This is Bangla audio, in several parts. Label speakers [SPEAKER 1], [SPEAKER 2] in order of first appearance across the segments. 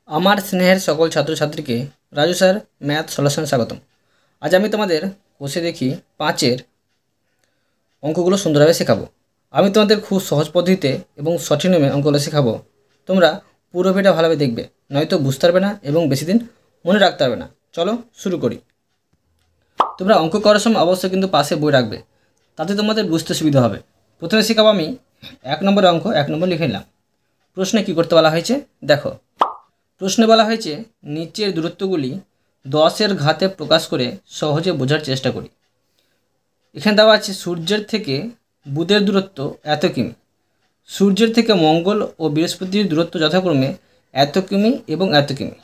[SPEAKER 1] আমার স্নেহের সকল ছাত্রছাত্রীকে রাজু স্যার ম্যাথ সলিউশনে স্বাগতম। আজ আমি তোমাদের কষে দেখি 5-এর অঙ্কগুলো সুন্দরভাবে শেখাবো। আমি তোমাদের খুব সহজ পদ্ধতিতে এবং সঠিক নিয়মে অঙ্কগুলো শেখাবো। তোমরা পুরো ভিডিওটা ভালোভাবে দেখবে, নয়তো বুঝতে পারবে না এবং বেশি দিন মনে রাখতে পারবে না। চলো শুরু করি। তোমরা অঙ্ক করার সময় অবশ্যই কিন্তু পাশে বই রাখবে, তাতে তোমাদের বুঝতে সুবিধা হবে। প্রথমে শেখাবো আমি 1 নম্বরের অঙ্ক। 1 নম্বর লিখে নিলাম। প্রশ্নে কী করতে বলা হয়েছে দেখো। প্রশ্নে বলা হয়েছে নিচের দূরত্বগুলি 10-এর ঘাতে প্রকাশ করে সহজে বোঝার চেষ্টা করি। এখানে দেওয়া আছে সূর্যের থেকে বুধের দূরত্ব এত কিমি, সূর্যের থেকে মঙ্গল ও বৃহস্পতির দূরত্ব যথাক্রমে এত কিমি এবং এত কিমি।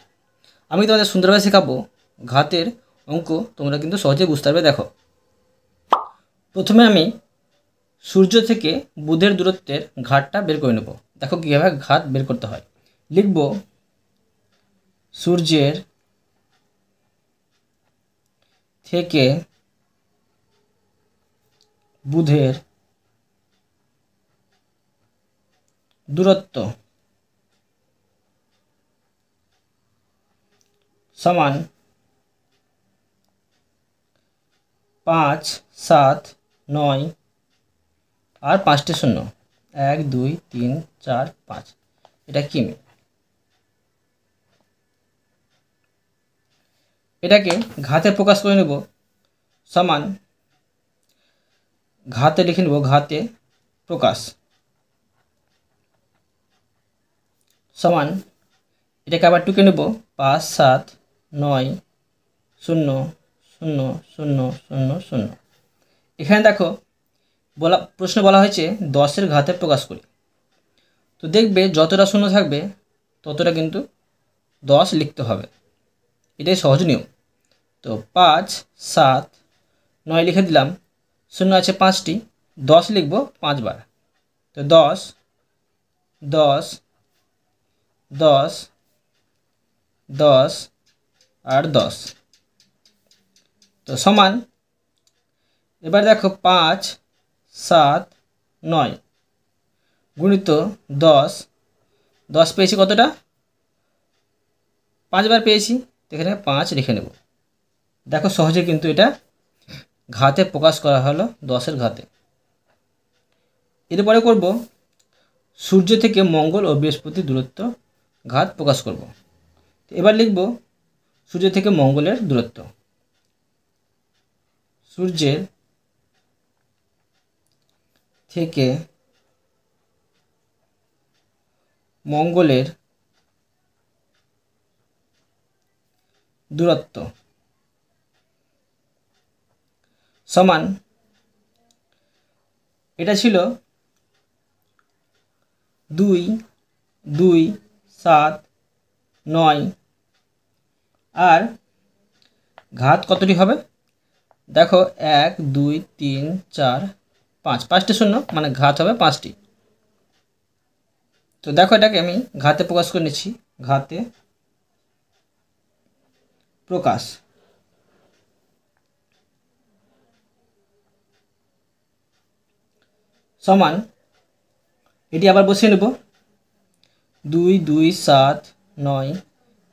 [SPEAKER 1] আমি তোমাদের সুন্দরভাবে শেখাবো ঘাতের অঙ্ক, তোমরা কিন্তু সহজে বুঝতে পারবে। দেখো, প্রথমে আমি সূর্য থেকে বুধের দূরত্বের ঘাতটা বের করে নেব। দেখো কীভাবে ঘাত বের করতে হয়। লিখব সূর্যের থেকে বুধের দূরত্ব সমান 5, 7, 9 আর 5টি শূন্য, 1, 2, 3, 4, 5, এটা কিমি। এটাকে ঘাতে প্রকাশ করে নেব। সমান ঘাতে লিখে নেব, ঘাতে প্রকাশ সমান এটাকে আবার টুকে নেব 5, 7, 9, 0, 0, 0, 0, 0। এখানে দেখো প্রশ্নে বলা হয়েছে 10-এর ঘাতে প্রকাশ করি। তো দেখবে যতটা শূন্য থাকবে ততটা কিন্তু 10 লিখতে হবে, এটাই সহজ নিয়ম। তো 5, 7, 9 লিখে দিলাম। শূন্য আছে 5টি, 10 লিখব 5 বার। তো 10, 10, 10, 10 আর 10। তো সমান এবার দেখো 5, 7, 9 গুণিত 10, 10 পেয়েছি কতটা? 5 বার পেয়েছি, তো এখানে 5 লিখে নেব। দেখো সহজে কিন্তু এটা ঘাতে প্রকাশ করা হলো 10-এর ঘাতে। এরপরে করব সূর্য থেকে মঙ্গল ও বৃহস্পতির দূরত্ব ঘাত প্রকাশ করব। এবার লিখব সূর্য থেকে মঙ্গলের দূরত্ব। সূর্যের থেকে মঙ্গলের দূরত্ব সমান, এটা ছিল 2, 2, 7, 9 আর ঘাত কতটি হবে দেখো 1, 2, 3, 4, 5, 5টি শূন্য মানে ঘাত হবে 5টি। তো দেখো এটাকে আমি ঘাতে প্রকাশ করে নিচ্ছি। ঘাতে প্রকাশ সমান এটি আবার বসিয়ে নেব 2, 2, 7, 9,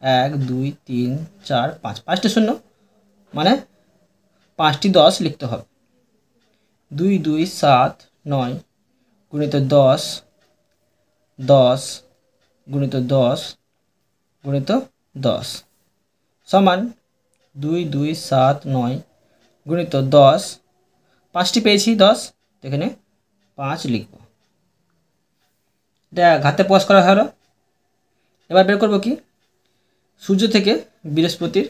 [SPEAKER 1] 1, 2, 3, 4, 5, 5টি শূন্য মানে 5টি 10 লিখতে হবে। 2, 2, 7, 9 গুণিত 10, 10 গুণিত 10 গুণিত 10 সমান 2, 2, 7, 9 গুণিত 10, 5টি পেয়েছি 10, এখানে 5 লিখব। এটা ঘাতে প্রকাশ করা হলো। এবার বের করব কি সূর্য থেকে বৃহস্পতির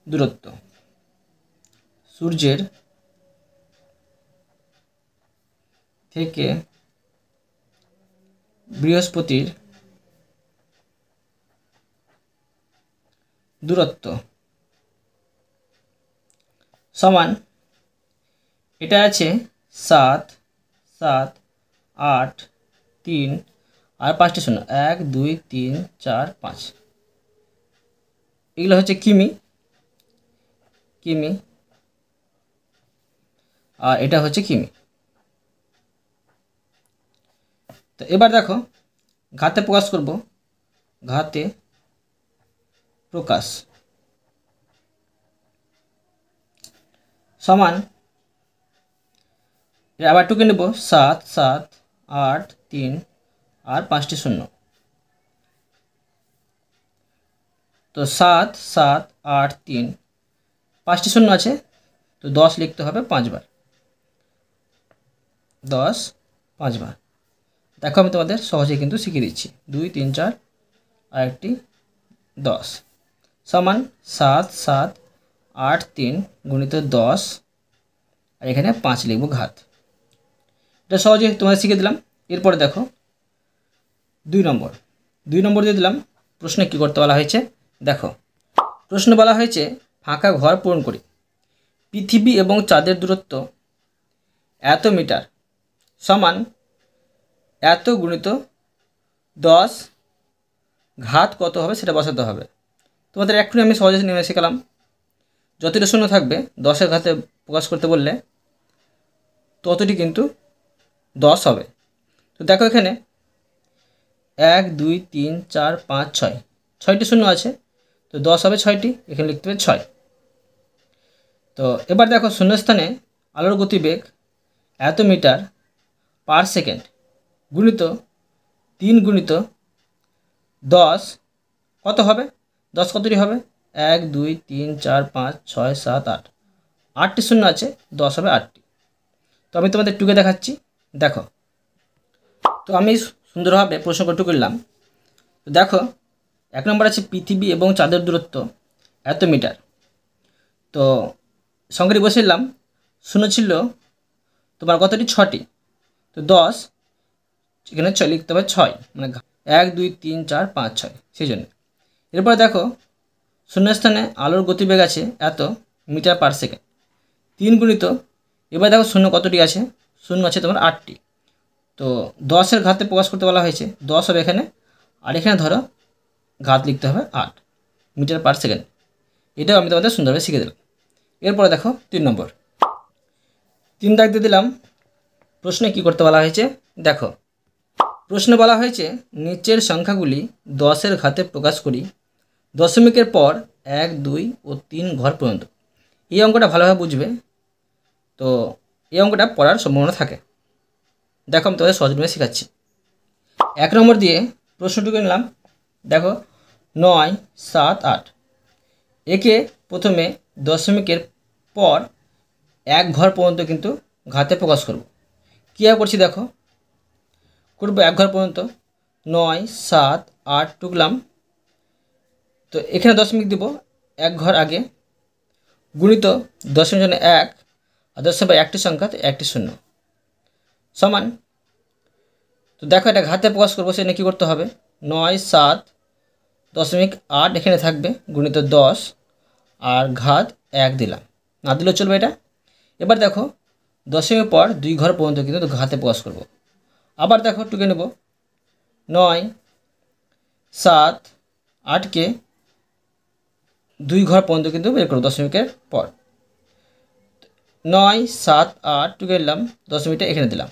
[SPEAKER 1] দূরত্ব। সূর্যের থেকে বৃহস্পতির দূরত্ব সমান এটা আছে 7, 7, 8, 3 আর 5টি শূন্য, 1, 2, 3, 4, 5। এগুলো হচ্ছে কিমি, কিমি আর এটা হচ্ছে কিমি। তো এবার দেখো ঘাতে প্রকাশ করব। ঘাতে প্রকাশ সমান আবার টুকে নেব 7 7 8 3 আর 5টি শূন্য। তো 7 7 8 3 5টি শূন্য আছে, তো 10 লিখতে হবে 5 বার। 10 5 বার। দেখো আমি তোমাদের সহজেই কিন্তু শিখিয়ে দিচ্ছি। 2 3 4 আর একটি 10 সমান 7 7 8 3 গুণিত 10 আর এখানে 5 লিখব ঘাত। এটা সহজে তোমাদের শিখিয়ে দিলাম। এরপরে দেখো 2 নম্বর দিয়ে দিলাম। প্রশ্নে কী করতে বলা হয়েছে দেখো। প্রশ্ন বলা হয়েছে ফাঁকা ঘর পূরণ করি। পৃথিবী এবং চাঁদের দূরত্ব এত মিটার সমান এত গুণিত 10 ঘাত কত হবে সেটা বসাতে হবে। তোমাদের এক্ষুনি আমি সহজে নেমে শেখালাম। যতটি শূন্য থাকবে 10-এর ঘাতে প্রকাশ করতে বললে ততটি কিন্তু 10 হবে। তো দেখো এখানে 1 2 3 4 5 6 6টি শূন্য আছে, তো 10 হবে 6টি, এখানে লিখতে হবে 6। তো এবার দেখো শূন্যস্থানে আলোর গতিবেগ এত মিটার পার সেকেন্ড গুণিত 3 গুণিত 10 কত হবে? 10 কতটি হবে? 1 2 3 4 5 6 7 8 8টি শূন্য আছে, 10 হবে 8টি। তো আমি তোমাদের টুকে দেখাচ্ছি। দেখো, তো আমি সুন্দরভাবে প্রশ্ন করে টুকলাম। তো দেখো 1 নম্বর আছে পৃথিবী এবং চাঁদের দূরত্ব এত মিটার। তো সংখ্যাটি বসিলাম, শূন্য ছিল তোমার কতটি? 6টি। তো 10 এখানে লিখতে হবে 6, মানে 1 2 3 4 5 6, সেই জন্য। এরপরে দেখো শূন্যস্থানে আলোর গতিবেগ আছে এত মিটার পার সেকেন্ড, 3 গুণিত, এবার দেখো শূন্য কতটি আছে? শূন্য আছে তোমার 8টি। তো 10-এর ঘাতে প্রকাশ করতে বলা হয়েছে, 10 হবে এখানে, আর এখানে ধরো ঘাত লিখতে হবে 8 মিটার পার সেকেন্ড। এটাও আমি তোমাদের সুন্দরভাবে শিখে দিলাম। এরপরে দেখো 3 নম্বর, 3 দাগ দিয়ে দিলাম। প্রশ্নে কি করতে বলা হয়েছে দেখো। প্রশ্নে বলা হয়েছে নিচের সংখ্যাগুলি 10-এর ঘাতে প্রকাশ করি দশমিকের পর 1 2 ও 3 ঘর পর্যন্ত। এই অঙ্কটা ভালোভাবে বুঝবে, তো এই অঙ্কটা পড়ার সম্ভাবনা থাকে। দেখো আমি তোমাদের সহজভাবে শেখাচ্ছি। 1 নম্বর দিয়ে প্রশ্নটুকু নিলাম। দেখো 9 7 8, একে প্রথমে দশমিকের পর 1 ঘর পর্যন্ত কিন্তু ঘাতে প্রকাশ করব। কীভাবে করছি দেখো, করব 1 ঘর পর্যন্ত, 9 7 8 টুকলাম। তো এখানে দশমিক দেব 1 ঘর আগে, গুণিত দশমিক জন্য 1 আর দশমিক একটি সংখ্যা, তো একটি শূন্য সমান। তো দেখো এটা ঘাতে প্রকাশ করবো, সেখানে কী করতে হবে? 9 7 দশমিক 8 এখানে থাকবে, গুণিত 10 আর ঘাত 1 দিলাম, না দিলেও চলবে এটা। এবার দেখো দশমিকের পর 2 ঘর পর্যন্ত কিন্তু ঘাতে প্রকাশ করব। আবার দেখো টুকে নেব, 9 7 8কে 2 ঘর পর্যন্ত কিন্তু বের করব দশমিকের পর। 9 7 8 টুকে নিলাম, দশমিকটা এখানে দিলাম,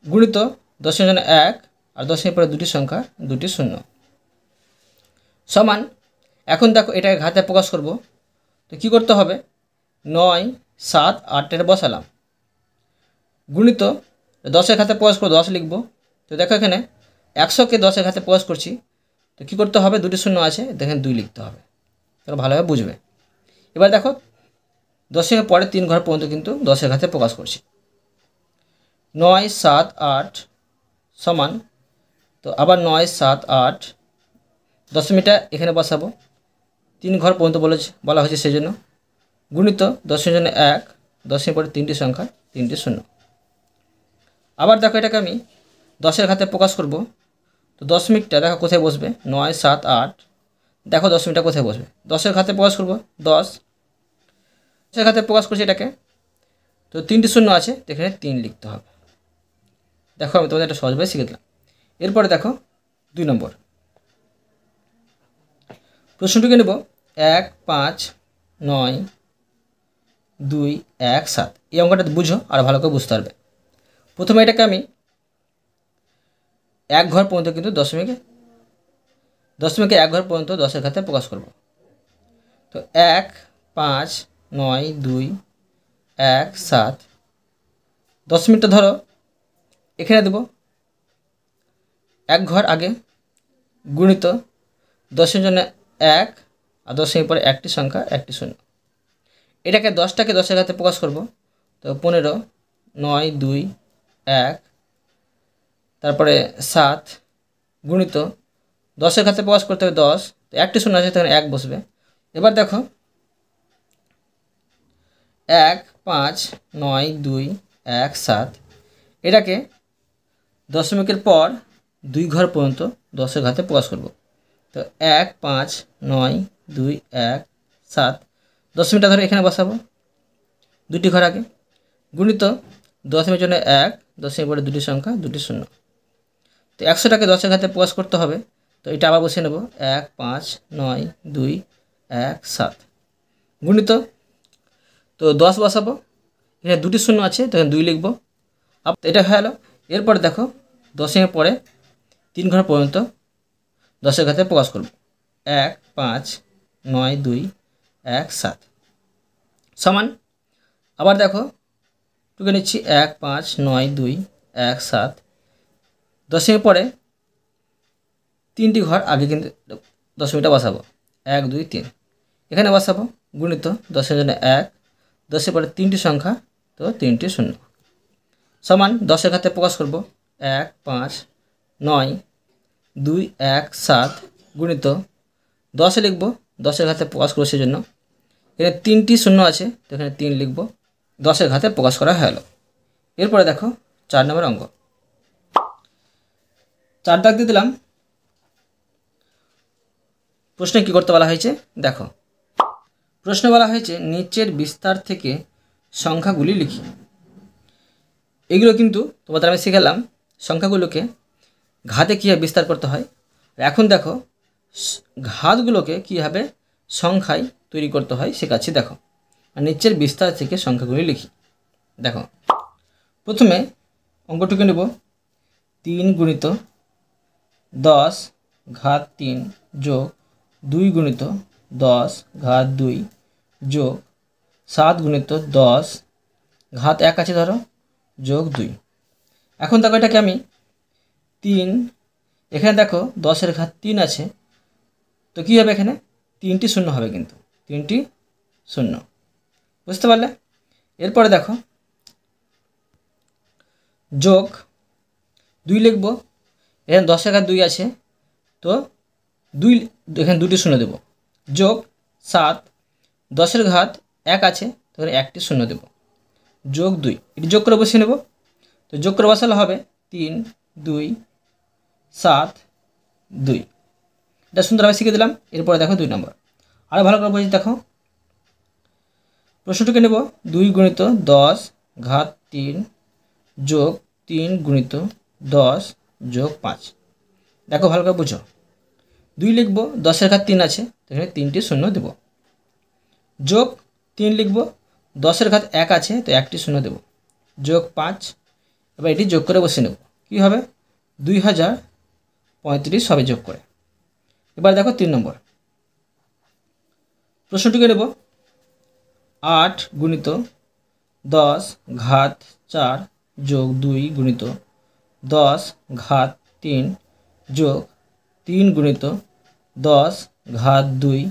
[SPEAKER 1] গুণিত দশমিক জন্য 1 আর দশমিক পরে দুটি সংখ্যা, দুটি শূন্য সমান। এখন দেখো এটাকে ঘাতে প্রকাশ করব, তো কী করতে হবে? 9 7 8 বসালাম, গুণিত 10-এর ঘাতে প্রকাশ করবো, 10 লিখব। তো দেখো এখানে 100কে 10-এর ঘাতে প্রকাশ করছি, তো কী করতে হবে? দুটি শূন্য আছে, দেখেন 2 লিখতে হবে, তাহলে ভালোভাবে বুঝবে। এবার দেখো দশমিকের পরে 3 ঘর পর্যন্ত কিন্তু 10-এর ঘাতে প্রকাশ করছি। 9 7 8 সমান, তো আবার 9 7 8 দশমিকটা এখানে বসাবো, 3 ঘর পর্যন্ত বলা হয়েছে সেই জন্য, গুণিত দশমিক জন্য 1, দশমিক পরে 3টি সংখ্যা, 3টি শূন্য। আবার দেখো এটাকে আমি 10-এর ঘাতে প্রকাশ করব, তো দশমিকটা দেখো কোথায় বসবে? 9 7 8, দেখো দশমিকটা কোথায় বসবে? 10-এর ঘাতে প্রকাশ করব, 10-এর ঘাতে প্রকাশ করছি এটাকে, তো 3টি শূন্য আছে, এখানে 3 লিখতে হবে। দেখো আমি তোমাদের একটা সহজভাবে শিখে দিলাম। এরপরে দেখো 2 নম্বর প্রশ্নটিকে নেব 1 5 9 2 1 7। এই অঙ্কটা বুঝো আর ভালো করে বুঝতে পারবে। প্রথমে এটাকে আমি 1 ঘর পর্যন্ত কিন্তু দশমিকে দশমিকের 1 ঘর পর্যন্ত 10-এর ঘাতে প্রকাশ করব। তো 1, 5, 9, 2, 1, 7, দশমিকটা ধরো এখানে দেব 1 ঘর আগে, গুণিত 10-এর জন্য 1 আর 10-এর পরে একটি সংখ্যা, একটি শূন্য। এটাকে 10টাকে 10-এর ঘাতে প্রকাশ করব। তো 15, 9, 2, 1, তারপরে 7, গুণিত 10-এর ঘাতে প্রকাশ করতে হবে 10, তো একটি শূন্য আছে, তখন 1 বসবে। এবার দেখো 1, 5, 9, 2, 1, 7, এটাকে দশমিকের পর 2 ঘর পর্যন্ত 10-এর ঘাতে প্রকাশ করব। তো 1, 5, 9, 2, 1, 7, দশমিকটা ধরে এখানে বসাবো 2টি ঘর আগে, গুণিত দশমিকের জন্য 1, দশমিকের পরে দুটি সংখ্যা, দুটি শূন্য। তো 100টাকে 10-এর ঘাতে প্রকাশ করতে হবে। তো এটা আবার বসিয়ে নেব 1, 5, 9, 2, 1, 7, গুণিত, তো 10 বসাবো, এখানে দুটি শূন্য আছে, তখন 2 লিখব। এটা হয়ে গেল। এরপরে দেখো 10-এর পরে 3 ঘর পর্যন্ত 10-এর ঘাতে প্রকাশ করব। 1, 5, 9, 2, 1, 7, সমান, আবার দেখো টুকে নিচ্ছি 1, 5, 9, 2, 1, 7, 10-এর পরে 3টি ঘর আগে কিন্তু দশমিকটা বসাবো, 1, 2, 3, এখানে বসাবো, গুণিত 10-এর জন্য 1, 10-এর পরে 3টি সংখ্যা, তো 3টি শূন্য, সমান 10-এর ঘাতে প্রকাশ করব 1, 5, 9, 2, 1, 7, গুণিত 10-এ লিখব, 10-এর ঘাতে প্রকাশ করব, সেজন্য এখানে 3টি শূন্য আছে, তো এখানে 3 লিখব। 10-এর ঘাতে প্রকাশ করা হয়ে গেল। এরপরে দেখো 4 নম্বর অঙ্ক, 4 দাগ দিয়ে দিলাম। প্রশ্নে কী করতে বলা হয়েছে দেখো। প্রশ্নে বলা হয়েছে নিচের বিস্তার থেকে সংখ্যাগুলি লিখি। এগুলো কিন্তু তোমাদের আমি শেখালাম সংখ্যাগুলোকে ঘাতে কীভাবে বিস্তার করতে হয়। এখন দেখো ঘাতগুলোকে কীভাবে সংখ্যায় তৈরি করতে হয় শেখাচ্ছি। দেখো, আর নিচের বিস্তার থেকে সংখ্যাগুলি লিখি। দেখো, প্রথমে অঙ্কটুকু নেব 3 গুণিত 10 ঘাত 3 যোগ 2 গুণিত 10 ঘাত 2 যোগ 7 গুণিত 10 ঘাত 1 আছে ধরো, যোগ 2। এখন দেখো এটাকে আমি 3, এখানে দেখো 10-এর ঘাত 3 আছে, তো কী হবে, এখানে 3টি শূন্য হবে, কিন্তু 3টি শূন্য, বুঝতে পারলে। এরপরে দেখো যোগ 2 লিখব, এখানে 10-এর ঘাত 2 আছে, তো 2, এখানে 2টি শূন্য দেব, যোগ 7, 10-এর ঘাত 1 আছে, তখন 1টি শূন্য দেব, যোগ 2, এটি যোগ করে বসিয়ে নেব। তো যোগ করে বসালে হবে 3, 2, 7, 2, এটা সুন্দরভাবে শিখে দিলাম। এরপরে দেখো 2 নম্বর, আরও ভালো করে বুঝি। দেখো প্রশ্নটিকে নেব 2 গুণিত 10 ঘাত 3 যোগ 3 গুণিত 10 যোগ 5। দেখো ভালো করে বুঝো, 2 লিখব, 10-এর ঘাত 3 আছে, এখানে 3টি শূন্য দেব, যোগ 3 লিখব, 10-এর ঘাত 1 আছে, তো 1টি শূন্য দেব, যোগ 5। এবার এটি যোগ করে বসে নেব, কী হবে 2035 হবে যোগ করে। এবার দেখো 3 নম্বর, প্রশ্নটিকে নেব 8 গুণিত 10 ঘাত 4 যোগ 2 গুণিত 10 ঘাত 3 যোগ 3 গুণিত 10 ঘাত 2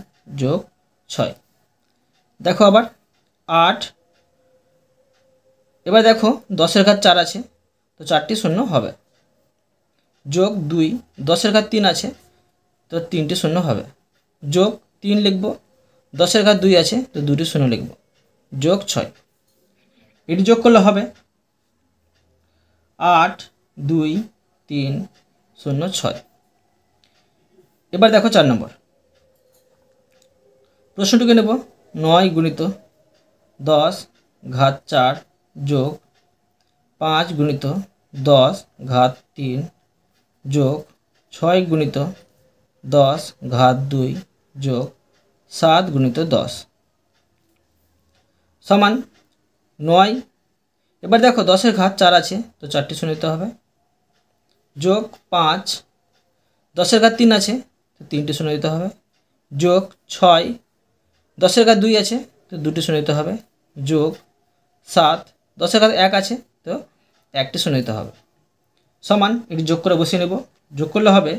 [SPEAKER 1] যোগ 6। দেখো আবার 8, এবার দেখো 10-এর ঘাত 4 আছে, তো 4টি শূন্য হবে, যোগ 2, 10-এর ঘাত 3 আছে, তো 3টি শূন্য হবে, যোগ 3 লিখব, 10-এর ঘাত 2 আছে, তো 2টি শূন্য লিখব, যোগ 6। এটি যোগ করলে হবে 8, 2, 3, 0, 6। এবার দেখো 4 নম্বর, প্রশ্নটিকে নেব 9 গুণিত 10 ঘাত 4 যোগ 5 গুণিত 10 ঘাত 3 যোগ 6 গুণিত 10 ঘাত 2 যোগ 7 গুণিত 10 সমান 9। এবার দেখো 10-এর ঘাত 4 আছে, তো 4টি শূন্য দিতে হবে, যোগ 5, 10-এর ঘাত 3 আছে, তো 3টি শূন্য দিতে হবে, যোগ 6, 10-এর ঘাত 2 আছে তো 2টি শূন্য দিতে হবে, যোগ 7, 10-এর ঘাত 1 আছে তো 1টি শূন্য দিতে হবে, সমান এটি যোগ করে বসিয়ে নেব। যোগ করলে হবে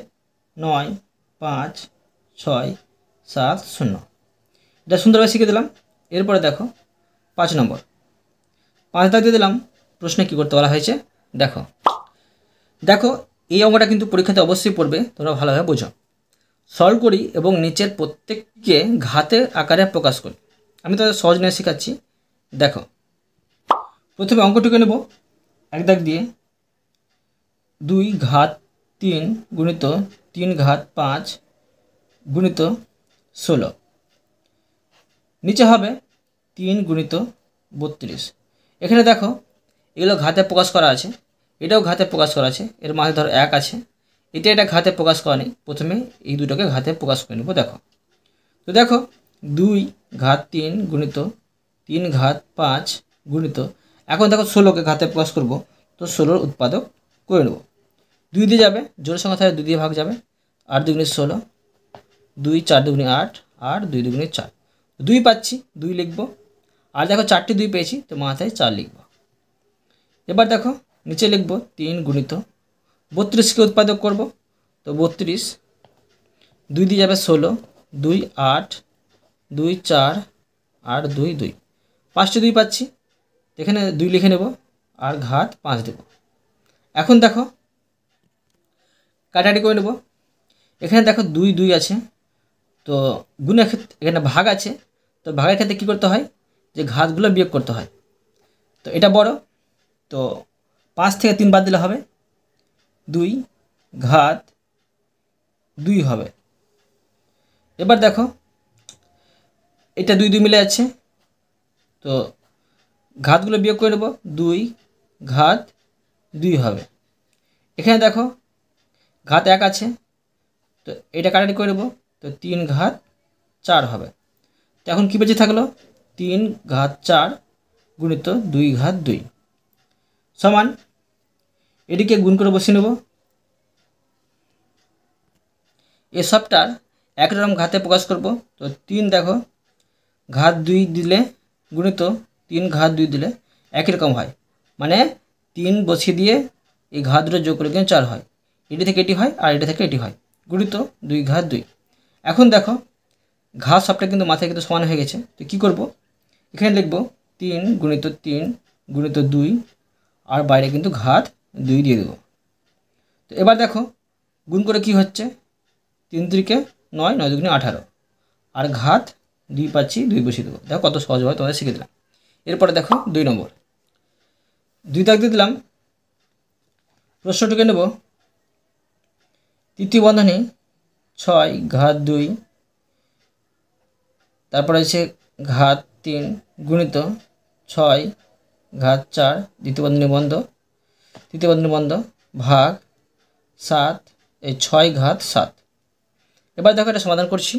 [SPEAKER 1] 9, 5, 6, 7, 0। এটা সুন্দরভাবে শিখে দিলাম। এরপরে দেখো 5 নম্বর, 5 দাগ দিয়ে দিলাম। প্রশ্নে কী করতে বলা হয়েছে দেখো। দেখো এই অঙ্কটা কিন্তু পরীক্ষাতে অবশ্যই পড়বে, তোমরা ভালোভাবে বোঝো। সলভ করি এবং নিচের প্রত্যেককে ঘাতের আকারে প্রকাশ করি। আমি তাদের সহজ নিয়ে শেখাচ্ছি। দেখো প্রথমে অঙ্কটুকু নেব 1 দাগ দিয়ে, 2 ঘাত 3 গুণিত 3 ঘাত 5 গুণিত 16, নিচে হবে 3 গুণিত 32। এখানে দেখো এগুলো ঘাতে প্রকাশ করা আছে, এটাও ঘাতে প্রকাশ করা আছে, এর মাঝে ধরো 1 আছে, এটা ঘাতে প্রকাশ করা নেই। প্রথমে এই দুটোকে ঘাতে প্রকাশ করে নেব। দেখো তো দেখো 2 ঘাত 3 গুণিত 3 ঘাত 5 গুণিত, এখন দেখো 16কে ঘাতে প্রকাশ করব, তো 16-র উৎপাদক করে নেব। 2 দিয়ে যাবে, জোড় সংখ্যা থাকে 2 দিয়ে ভাগ যাবে, 8 দুগুণে 16, 2 4 দুগুণে 8, আর 2 দুগুণে 4, 2 পাচ্ছি 2 লিখব। আর দেখো 4টি 2 পেয়েছি তো মাথায় 4 লিখব। এবার দেখো নিচে লিখব 3 গুণিত 32কে উৎপাদক করব, তো 32, 2 দিয়ে যাবে 16, 2 8, 2 4, আর 2 2, 5টি 2 পাচ্ছি, এখানে 2 লিখে নেব আর ঘাত 5 দেব। এখন দেখো কাটাকাটি করে নেব। এখানে দেখো 2 2 আছে, তো গুণের ক্ষেত্রে এখানে ভাগ আছে, তো ভাগের ক্ষেত্রে কী করতে হয় যে ঘাতগুলো বিয়োগ করতে হয়। তো এটা বড়, তো 5 থেকে 3 বাদ দিলে হবে 2 ঘাত 2 হবে। এবার দেখো এটা 2 2 মিলে যাচ্ছে, তো ঘাতগুলো বিয়োগ করে নেব, 2 ঘাত 2 হবে। এখানে দেখো ঘাত 1 আছে, তো এটা কাটাকাটি করে নেব, তো 3 ঘাত 4 হবে। তো এখন কী বেঁচে থাকলো 3 ঘাত 4 গুণিত 2 ঘাত 2 সমান এটিকে গুণ করে বসিয়ে নেব। এসবটার একরকম ঘাতে প্রকাশ করব, তো 3 দেখো ঘাত 2 দিলে গুণিত 3 ঘাত 2 দিলে একই রকম হয়, মানে 3 বসিয়ে দিয়ে এই ঘাত দুটো যোগ করে কিন্তু 4 হয়, এটি থেকে এটি হয় আর এটি থেকে এটি হয়, গুণিত 2 ঘাত 2। এখন দেখো ঘাত সবটা কিন্তু মাথায় কিন্তু সমান হয়ে গেছে, তো কী করব এখানে লিখব 3 গুণিত 3 গুণিত 2, আর বাইরে কিন্তু ঘাত 2 দিয়ে দেবো। তো এবার দেখো গুণ করে কি হচ্ছে 3 3কে 9, 9 2 18, আর ঘাত 2 পাচ্ছি 2 বসিয়ে দেবো। দেখো কত সহজভাবে তোমাদের শিখে দিলাম। এরপরে দেখো 2 নম্বর, 2 দাগ দিয়ে দিলাম। প্রশ্নটিকে নেব তৃতীয় বন্ধনী 6 ঘাত 2, তারপরে আছে ঘাত 3 গুণিত 6 ঘাত 4 দ্বিতীয় বন্ধনী বন্ধ, তৃতীয় বন্ধনী বন্ধ, ভাগ 7 এই 6 ঘাত 7। এবার দেখো এটা সমাধান করছি।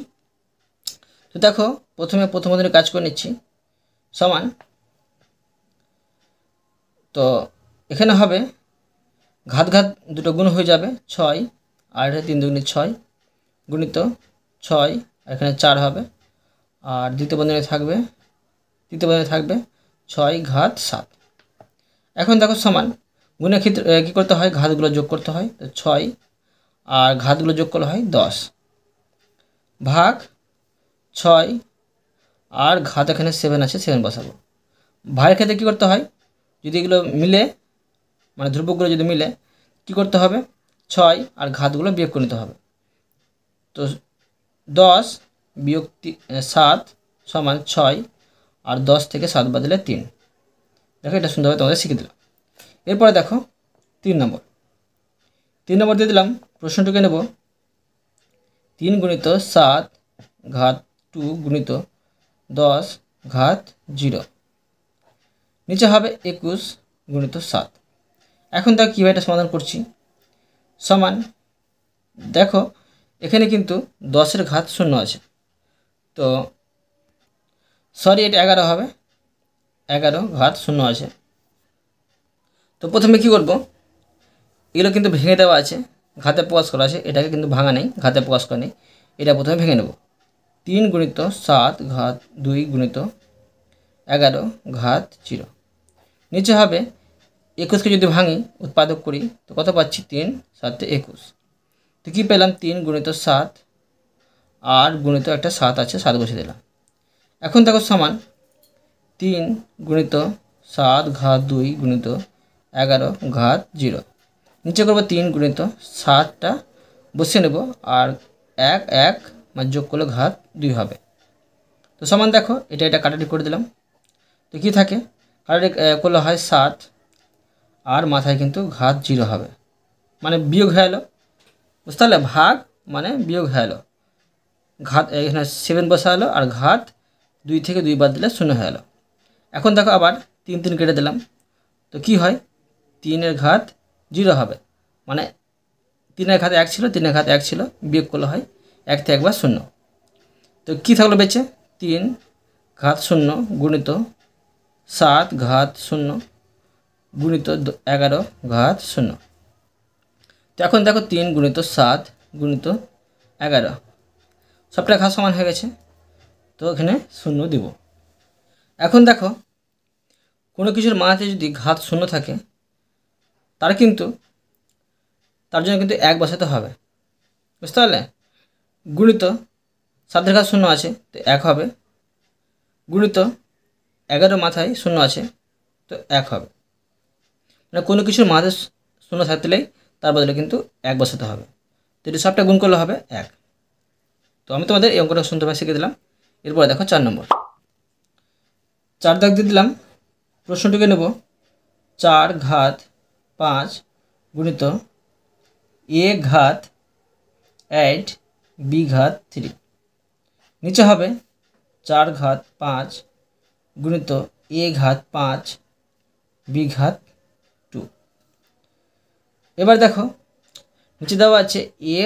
[SPEAKER 1] তো দেখো প্রথমে প্রথম বন্ধনীর কাজ করে নিচ্ছি, সমান, তো এখানে হবে ঘাত ঘাত দুটো গুণ হয়ে যাবে 6, আর 3 দুগুণে 6 গুণিত 6, আর এখানে 4 হবে, আর দ্বিতীয় বন্ধনী থাকবে, তৃতীয় বন্ধনী থাকবে 6 ঘাত 7। এখন দেখো সমান গুণের ক্ষেত্রে কী করতে হয় ঘাতগুলো যোগ করতে হয়, তো 6 আর ঘাতগুলো যোগ করলে হয় 10, ভাগ 6, আর ঘাত এখানে 7 আছে 7 বসাবো। ভাগের ক্ষেত্রে কী করতে হয় যদি এগুলো মিলে মানে ধ্রুবকগুলো যদি মিলে কী করতে হবে 6 আর ঘাতগুলো বিয়োগ করে নিতে হবে, তো 10 বিয়োগ 7 সমান 6, আর 10 থেকে 7 বাদ দিলে 3। দেখো এটা সুন্দরভাবে তোমাদের শিখে দিলাম। এরপরে দেখো 3 নম্বর, 3 নম্বর দিয়ে দিলাম। প্রশ্নটিকে নেব 3 গুণিত 7 ঘাত 2 গুণিত 10 ঘাত 0, নিচে হবে 21 গুণিত 7। এখন দেখো কীভাবে এটা সমাধান করছি, সমান দেখো এখানে কিন্তু 10-এর ঘাত 0 আছে, তো সরি এটা 11 হবে, 11 ঘাত 0 আছে। তো প্রথমে কী করব এগুলো কিন্তু ভেঙে দেওয়া আছে, ঘাতে প্রকাশ করা আছে, এটাকে কিন্তু ভাঙা নেই, ঘাতে প্রকাশ করা নেই, এটা প্রথমে ভেঙে নেব। 3 গুণিত 7 ঘাত 2 গুণিত 11 ঘাত 0। নিচে হবে 21কে যদি ভাঙি উৎপাদক করি তো কত পাচ্ছি? 3 7 21। তো কী পেলাম? 3 গুণিত 7 আর গুণিত একটা 7 আছে, 7 বসে দিলাম। এখন দেখো সমান 3 গুণিত 7 ঘাত 2 গুণিত 11 ঘাত 0। নিচে করবো 3 গুণিত 7টা বসিয়ে নেব আর 1 1 মানে যোগ করলে ঘাত 2 হবে। তো সমান দেখো এটা কাটাকাটি করে দিলাম। তো কী থাকে? কাটাকাটি করলে হয় 7 আর মাথায় কিন্তু ঘাত 0 হবে, মানে বিয়োগ হয়ে এলো। বুঝতে পারলে? ভাগ মানে বিয়োগ হয়ে এলো। ঘাত এখানে 7 বসা এলো আর ঘাত 2 থেকে 2 বাদ দিলে 0 হয়ে এলো। এখন দেখো আবার 3 3 কেটে দিলাম। তো কি হয়? 3 ঘাত 0 হবে, মানে 3 ঘাত 1 ছিল, 3 ঘাত 1 ছিল, বিয়োগ করলে হয় 1 থেকে 1 বার 0। তো কী থাকলো বেঁচে? 3 ঘাত 0 গুণিত 7 ঘাত 0 গুণিত 11 ঘাত 0। তো এখন দেখো 3 গুণিত 7 গুণিত 11 সবটা ঘাত সমান হয়ে গেছে, তো এখানে 0 দিব। এখন দেখো কোনো কিছুর মাঝে যদি ঘাত 0 থাকে তার জন্য কিন্তু 1 বসাতে হবে। বুঝতে পারলে? গুণিত 7 ঘাত 0 আছে তো 1 হবে, গুণিত 11 মাথায় 0 আছে তো 1 হবে। মানে কোনো কিছুর মাঝে 0 থাকলেই তার বদলে কিন্তু 1 বসাতে হবে। তো এটি সবটা গুণ করলে হবে 1। তো আমি তোমাদের এই অঙ্কটা সুন্দরভাবে শিখে দিলাম। এরপরে দেখো 4 নম্বর। 4 দাগ দিয়ে দিলাম। প্রশ্নটিকে নেব 4 ঘাত 5 গুণিত a ঘাত 8 b ঘাত 3। নিচে হবে 4 ঘাত 5 গুণিত a ঘাত 5 b ঘাত 2। এবার দেখো নিচে দেওয়া আছে a,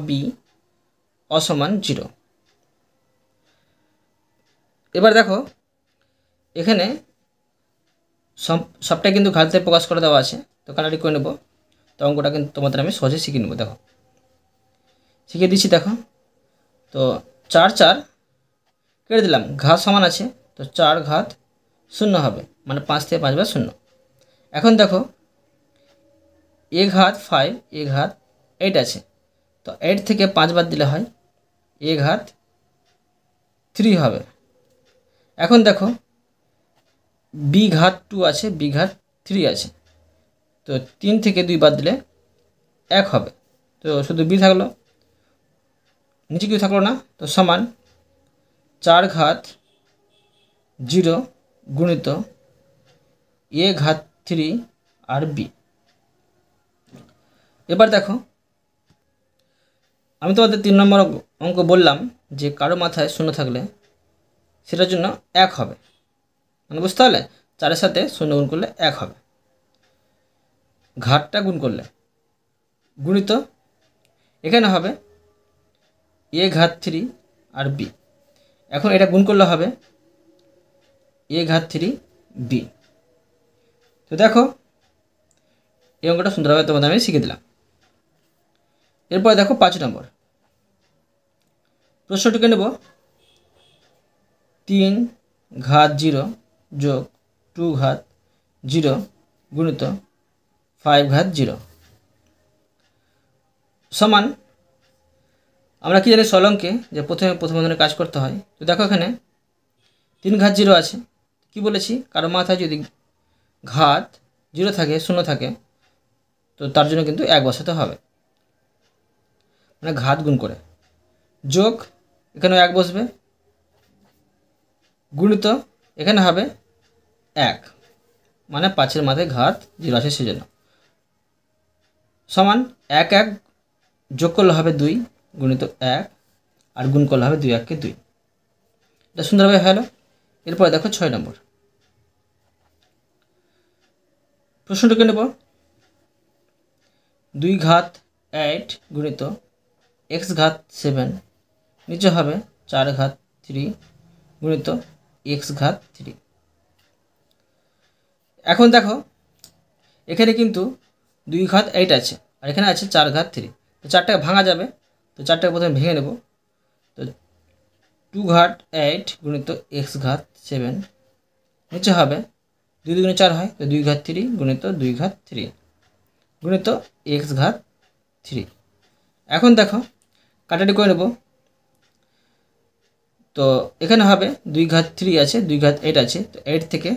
[SPEAKER 1] b অসমান 0। এবার দেখো এখানে সবটাই কিন্তু ঘাতে প্রকাশ করে দেওয়া আছে, তো কাটাকাটি করে নেব। তো অঙ্কটা কিন্তু তোমাদের আমি সহজে শিখিয়ে নেব। দেখো শিখিয়ে দিচ্ছি। দেখো তো 4 4 কেটে দিলাম, ঘাত সমান আছে তো 4 ঘাত 0 হবে, মানে 5 থেকে 5 বার 0। এখন দেখো a ঘাত 5 a ঘাত 8 আছে, তো 8 থেকে 5 বাদ দিলে হয় a ঘাত 3 হবে। এখন দেখো b ঘাত 2 আছে, b ঘাত 3 আছে, তো 3 থেকে 2 বাদ দিলে 1 হবে। তো শুধু b থাকলো, নিচে কিছু থাকলো না। তো সমান 4 ঘাত 0 গুণিত a ঘাত 3 আর b। এবার দেখো আমি তোমাদের 3 নম্বর অঙ্ক বললাম যে কারো মাথায় 0 থাকলে সেটার জন্য 1 হবে, মানে বুঝতে পারলে? 4-এর সাথে 0 গুণ করলে 1 হবে, ঘাতটা গুণ করলে গুণিত এখানে হবে a ঘাত 3 আর b। এখন এটা গুণ করলে হবে a ঘাত 3 b। তো দেখো এই অঙ্কটা সুন্দরভাবে তোমাদের আমি শিখে দিলাম। এরপরে দেখো 5 নম্বর প্রশ্নটিকে নেব 3 ঘাত 0 যোগ 2 ঘাত 0 গুণিত 5 ঘাত 0 সমান, আমরা কি জানি সলঙ্কে যে প্রথমে প্রথম বন্ধনীর কাজ করতে হয়। তো দেখো এখানে 3 ঘাত 0 আছে, কি বলেছি? কারো মাথায় যদি ঘাত 0 থাকে, 0 থাকে, তো তার জন্য কিন্তু 1 বসাতে হবে, মানে ঘাত গুণ করে। যোগ এখানে 1 বসবে, গুণিত এখানে হবে 1, মানে 5-এর মাথায় ঘাত 0 আছে সেজন্য। সমান 1 1 যোগ করলে হবে 2 গুণিত 1 আর গুণ করলে হবে 2 1 2। এটা সুন্দরভাবে হলো। এরপরে দেখো 6 নম্বর প্রশ্নটিকে নেব 2 ঘাত 8 গুণিত x ঘাত 7। নিচে হবে 4 ঘাত 3 গুণিত x ঘাত 3। এখন দেখো এখানে কিন্তু 2 ঘাত 8 আছে আর এখানে আছে 4 ঘাত 3, তো 4টাকে ভাঙা যাবে, তো তো 4টাকে প্রথমে ভেঙে নেব। তো 2 ঘাত 8 গুণিত এক্স ঘাত 7, নিচে হবে 2 2 4 হয়, তো 2 ঘাত 3 গুণিত 2 ঘাত 3 গুণিত এক্স ঘাত 3। এখন দেখো কাটাটি করে নেব। তো এখানে হবে 2 ঘাত 3 আছে, 2 ঘাত 8 আছে, তো 8 থেকে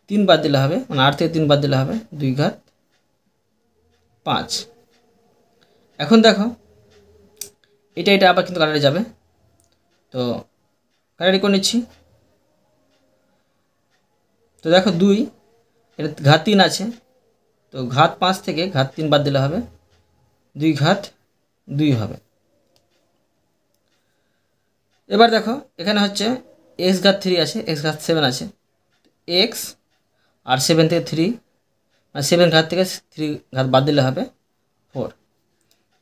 [SPEAKER 1] 3 বাদ দিলে হবে, মানে 8 থেকে 3 বাদ দিলে হবে 2 ঘাত 5। এখন দেখো এটা আবার কিন্তু কাটাটি যাবে, তো কাটাটি করে নিচ্ছি। তো দেখো 2, এটা ঘাত 3 আছে, তো ঘাত 5 থেকে ঘাত 3 বাদ দিলে হবে 2 ঘাত 2 হবে। এবার দেখো এখানে হচ্ছে এক্স ঘাত 3 আছে, এক্স ঘাত 7 আছে, এক্স আর 7 থেকে 3, মানে 7 ঘাত থেকে 3 ঘাত বাদ দিলে হবে 4।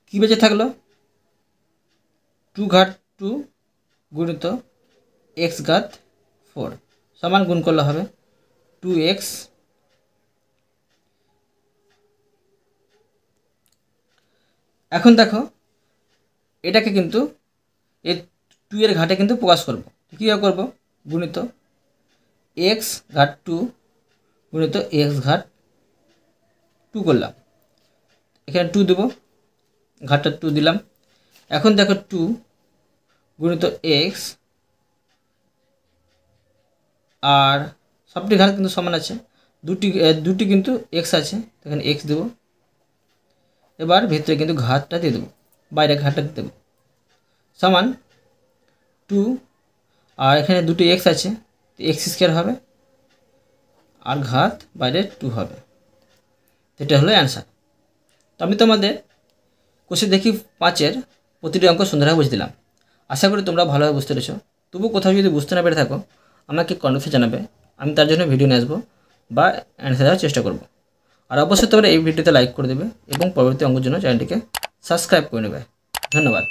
[SPEAKER 1] কী বেঁচে থাকলো? 2 ঘাত 2 গুণিত এক্স ঘাত 4 সমান গুণ করলে হবে 2x। এখন দেখো এটাকে কিন্তু এই 2 এর ঘাটে কিন্তু প্রকাশ করব। কীভাবে করব? গুণিত এক্স ঘাট 2 গুণিত এক্স ঘাট 2 করলাম, এখানে 2 দেবো, ঘাটটা 2 দিলাম। এখন দেখো 2 গুণিত এক্স, আর সবটি ঘাত কিন্তু সমান আছে, দুটি কিন্তু এক্স আছে, এখানে এক্স দেবো। এবার ভেতরে কিন্তু ঘাতটা দিয়ে দেবো, বাইরে ঘাতটা দিয়ে দেবো, সমান 2, আর এখানে দুটো এক্স আছে, এক্স স্কোয়ার হবে, আর ঘাত বাইরে 2 হবে। এটা হলো অ্যান্সার। তো আমি তোমাদের কোষে দেখি 5-এর প্রতিটি অঙ্ক সুন্দরভাবে বুঝে দিলাম। আশা করি তোমরা ভালোভাবে বুঝতে পেরেছো। তবু কোথাও যদি বুঝতে না পেরে থাকো আমাকে কমেন্টে জানাবে, আমি তার জন্য ভিডিও নিয়ে আসবো বা অ্যান্সার দেওয়ার চেষ্টা করব। আর অবশ্যই তোমরা এই ভিডিওতে লাইক করে দেবে এবং পরবর্তী অঙ্কের জন্য চ্যানেলটিকে সাবস্ক্রাইব করে নেবে। ধন্যবাদ।